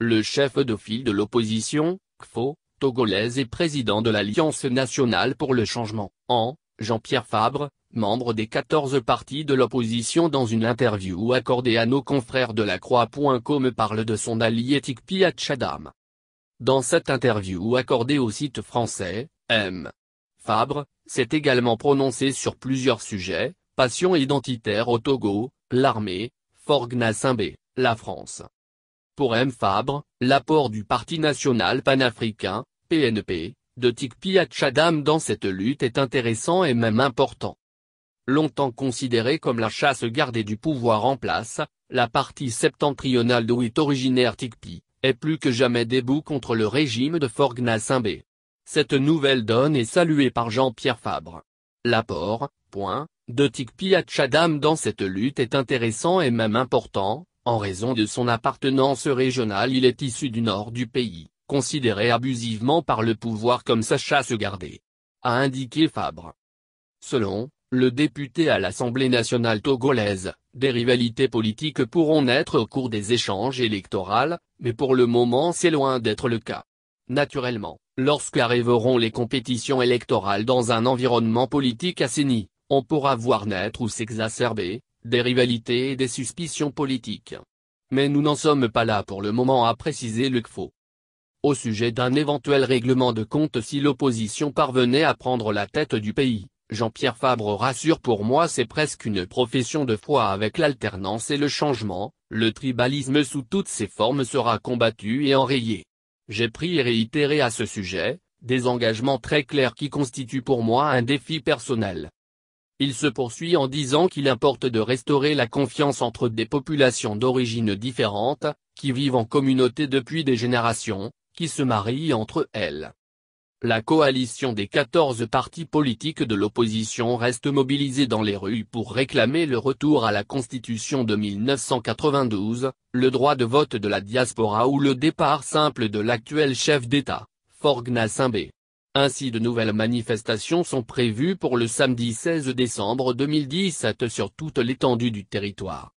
Le chef de file de l'opposition, CFO, togolaise et président de l'Alliance nationale pour le changement, Jean-Pierre Fabre, membre des 14 partis de l'opposition dans une interview accordée à nos confrères de la Croix.com parle de son allié Tikpi Hatchadam. Dans cette interview accordée au site français, Fabre s'est également prononcé sur plusieurs sujets, passion identitaire au Togo, l'armée, Faure-Gnassingbé, la France. Pour Fabre, l'apport du Parti national panafricain, PNP, de Tikpi Hatchadam dans cette lutte est intéressant et même important. Longtemps considérée comme la chasse gardée du pouvoir en place, la partie septentrionale d'où est originaire Tikpi, est plus que jamais debout contre le régime de Faure-Gnassingbé. Cette nouvelle donne est saluée par Jean-Pierre Fabre. L'apport, de Tikpi Hatchadam dans cette lutte est intéressant et même important, en raison de son appartenance régionale. Il est issu du nord du pays, considéré abusivement par le pouvoir comme sa chasse gardée, a indiqué Fabre. Selon le député à l'Assemblée nationale togolaise, des rivalités politiques pourront naître au cours des échanges électoraux, mais pour le moment c'est loin d'être le cas. Naturellement, lorsqu'arriveront les compétitions électorales dans un environnement politique assaini, on pourra voir naître ou s'exacerber des rivalités et des suspicions politiques. Mais nous n'en sommes pas là pour le moment, a précisé le CFO. Au sujet d'un éventuel règlement de compte si l'opposition parvenait à prendre la tête du pays, Jean-Pierre Fabre rassure: pour moi c'est presque une profession de foi. Avec l'alternance et le changement, le tribalisme sous toutes ses formes sera combattu et enrayé. J'ai pris et réitéré à ce sujet des engagements très clairs qui constituent pour moi un défi personnel. Il se poursuit en disant qu'il importe de restaurer la confiance entre des populations d'origines différentes, qui vivent en communauté depuis des générations, qui se marient entre elles. La coalition des 14 partis politiques de l'opposition reste mobilisée dans les rues pour réclamer le retour à la Constitution de 1992, le droit de vote de la diaspora ou le départ simple de l'actuel chef d'État, Faure-Gnassingbé. Ainsi, de nouvelles manifestations sont prévues pour le samedi 16 décembre 2017 sur toute l'étendue du territoire.